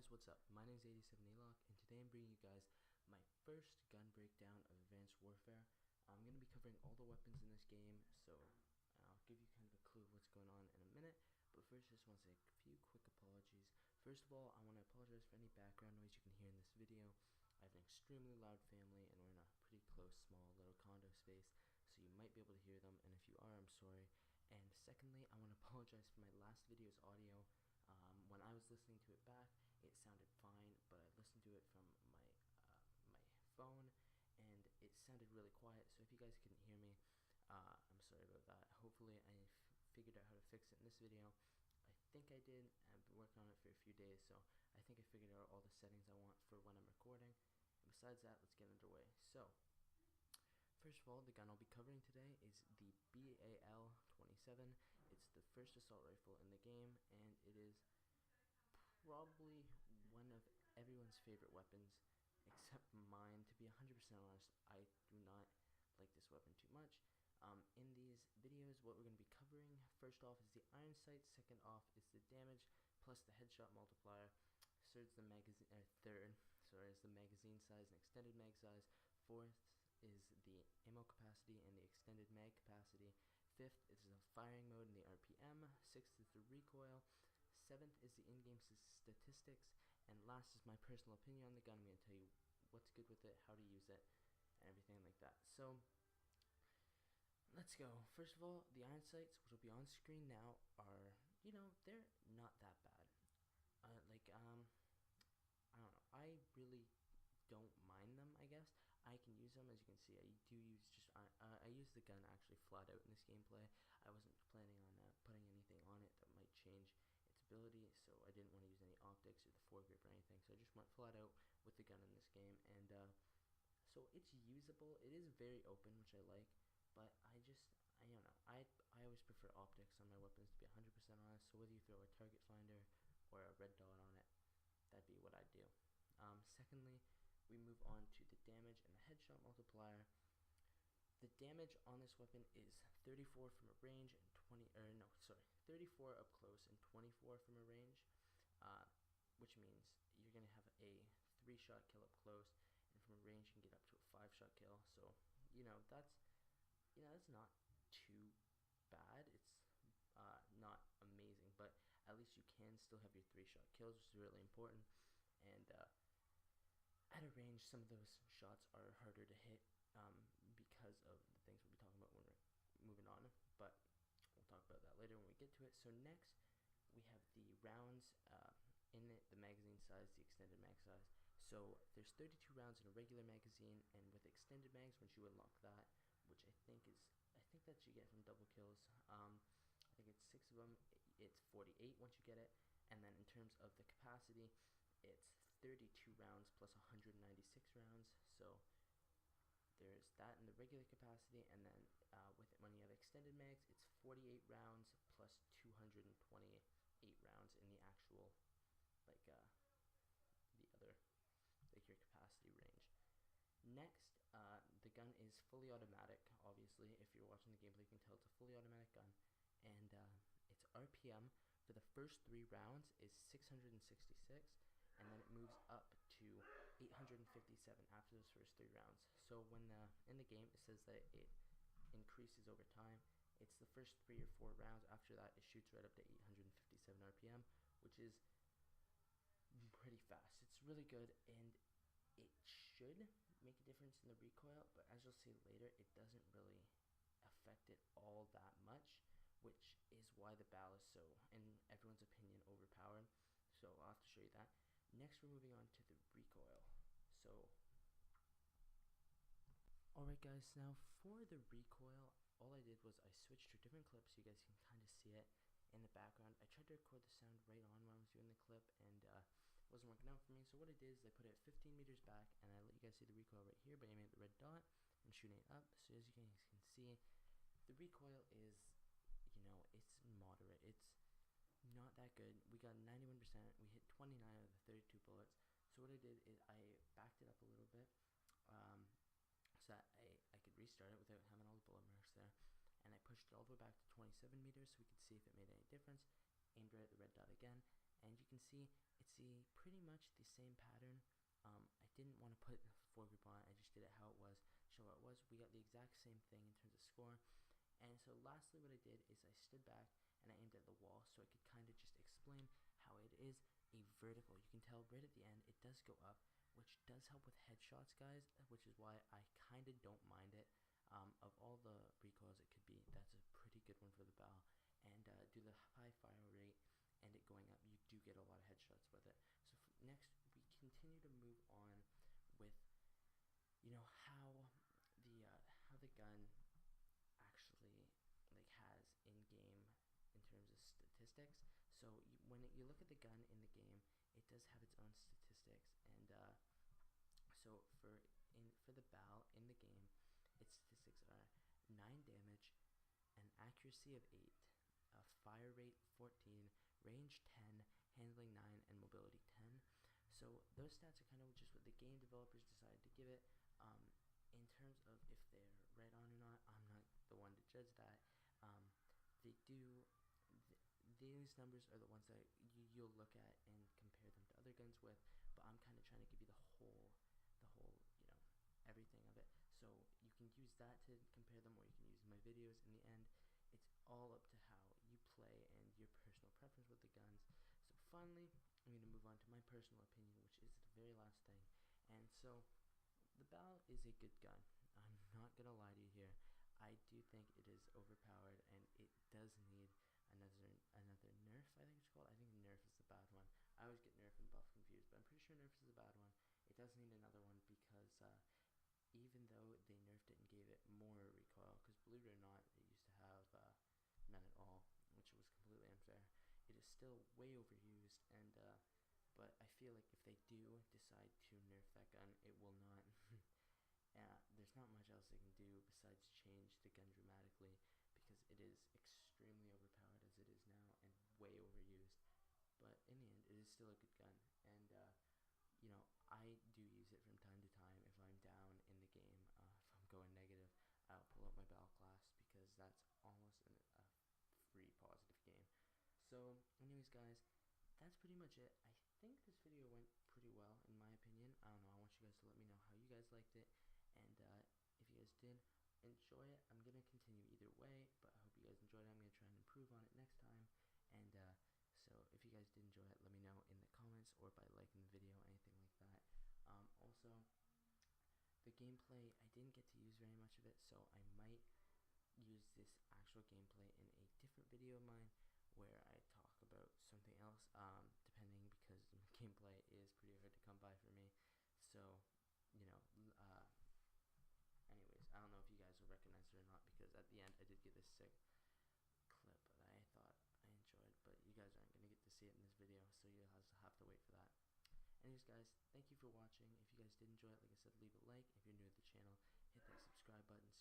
guys, what's up? My name is 87 Elok, and today I'm bringing you guys my first gun breakdown of Advanced Warfare. I'm going to be covering all the weapons in this game, so I'll give you kind of a clue of what's going on in a minute. But first, I just want to say a few quick apologies. First of all, I want to apologize for any background noise you can hear in this video. I have an extremely loud family, and we're in a pretty close, small, little condo space, so you might be able to hear them, and if you are, I'm sorry. And secondly, I want to apologize for my last video's audio. When I was listening to it back, it sounded fine, but I listened to it from my phone, and it sounded really quiet. So if you guys couldn't hear me, I'm sorry about that. Hopefully, I figured out how to fix it in this video. I think I did. I've been working on it for a few days, so I think I figured out all the settings I want for when I'm recording. And besides that, let's get underway. So, first of all, the gun I'll be covering today is the BAL-27. It's the first assault rifle in the game, and it is probably one of everyone's favorite weapons, except mine. To be 100% honest, I do not like this weapon too much. In these videos, what we're going to be covering, first off is the iron sight, second off is the damage, plus the headshot multiplier, third is the magazine size and extended mag size, fourth is the ammo capacity and the extended mag capacity, fifth is the firing mode and the RPM, sixth is the recoil, seventh is the in-game statistics, and last is my personal opinion on the gun. I'm going to tell you what's good with it, how to use it, and everything like that. So let's go. First of all, the iron sights, which will be on screen now, are, they're not that bad. I don't know, I really don't mind them. I guess I can use them. As you can see, I do use I use the gun actually flat out in this gameplay. I wasn't planning on putting anything on it that might change its ability, so I didn't want to use any optics or the foregrip or anything, so I just went flat out with the gun in this game. And so it's usable. It is very open, which I like, but I don't know, I always prefer optics on my weapons, to be 100% honest. So whether you throw a target finder or a red dot on it, that'd be what I'd do. Secondly, we move on to the damage and the headshot multiplier. The damage on this weapon is 34 from a range and 34 up close and 24 from a range, which means you're gonna have a 3-shot kill up close, and from a range you can get up to a 5-shot kill. So that's not too bad. It's not amazing, but at least you can still have your 3-shot kills, which is really important. And at a range, some of those shots are harder to hit because of the things we'll be talking about when we're moving on, but we'll talk about that later when we get to it. So next, we have the rounds in it, the magazine size, the extended mag size. So there's 32 rounds in a regular magazine, and with extended mags, once you unlock that, which I think that you get from double kills, I think it's 6 of them, it's 48 once you get it. And then in terms of the capacity, it's 32 rounds plus 196 rounds. So there's that in the regular capacity, and then when you have extended mags, it's 48 rounds plus 228 rounds in the actual your capacity range. Next, the gun is fully automatic. Obviously, if you're watching the gameplay, you can tell it's a fully automatic gun, and its RPM for the first 3 rounds is 666, and then it moves up to 857 after those first 3 rounds. So when in the game it says that it increases over time, it's the first 3 or 4 rounds. After that, it shoots right up to 857 RPM, which is pretty fast. It's really good, and it should make a difference in the recoil, but as you'll see later, it doesn't really affect it all that much, which is why the BAL is so, in everyone's opinion, overpowered. So I'll have to show you that. Next, we're moving on to the recoil. So, alright guys, now for the recoil, all I did was I switched to different clips so you guys can kind of see it in the background. I tried to record the sound right on when I was doing the clip, and it wasn't working out for me. So what I did is I put it 15 meters back, and I let you guys see the recoil right here by aiming at the red dot and shooting it up. So as you guys can see, the recoil is, it's moderate. It's not that good. We got 91%. We hit 29 out of the 32 bullets. So what I did is I backed it up a little bit so that I could restart it without having all the bullet marks there. And I pushed it all the way back to 27 meters so we could see if it made any difference. Aimed right at the red dot again, and you can see it's pretty much the same pattern. I didn't want to put the foregroup on, I just did it how it was, show how it was. We got the exact same thing in terms of score. And so lastly what I did is I stood back and I aimed at the wall so I could kind of just explain how it is a vertical. You can tell right at the end it does go up, which does help with headshots, guys, which is why I kind of don't mind it. Of all the recoils it could be, that's a pretty good one for the BAL. And do the high fire rate and it going up, you do get a lot of headshots with it. So next we continue to move on with, you know, how the gun actually like has in-game in terms of statistics. So when you look at the gun in the game, it does have its own statistics, and so for the BAL in the game, its statistics are 9 damage, an accuracy of 8, a fire rate 14, range 10, handling 9, and mobility 10. So those stats are kind of just what the game developers decided to give it. In terms of if they're right on or not, I'm not the one to judge that. These numbers are the ones that you'll look at and compare them to other guns with, but I'm kind of trying to give you the whole, you know, everything of it. So you can use that to compare them, or you can use my videos. In the end, it's all up to how you play and your personal preference with the guns. So finally, I'm going to move on to my personal opinion, which is the very last thing. And so the BAL is a good gun. I'm not going to lie to you here. I do think it is overpowered, and it does need another nerf, I think it's called. I think nerf is the bad one. I always get nerf and buff confused, but I'm pretty sure nerf is the bad one. It does need another one because even though they nerfed it and gave it more recoil, because believe it or not, it used to have none at all, which was completely unfair. It is still way overused, and but I feel like if they do decide to nerf that gun, it will not. There's not much else they can do besides change the gun dramatically, because it is extremely overpowered as it is now and way overused. But in the end, it is still a good gun, and you know, I do use it from time to time. If I'm down in the game, if I'm going negative, I'll pull up my BAL class, because that's almost a free positive game. So anyways, guys, that's pretty much it. I think this video went pretty well in my opinion. I don't know, I want you guys to let me know how you guys liked it, and if you guys did enjoy it, I'm gonna continue either way, but I hope you guys enjoyed it. I'm gonna try and improve on it next time. And so if you guys did enjoy it, let me know in the comments or by liking the video, anything like that. Also, the gameplay, I didn't get to use very much of it, so I might use this actual gameplay in a different video of mine where I talk about something else, depending, because gameplay is pretty hard to come by for me. So, you know, anyways, I don't know if you guys will recognize it or not, because at the end I did get this sick clip that I thought I enjoyed, but you guys aren't going to get to see it in this video, so you'll have to wait for that. Anyways, guys, thank you for watching. If you guys did enjoy it, like I said, leave a like. If you're new to the channel, hit that subscribe button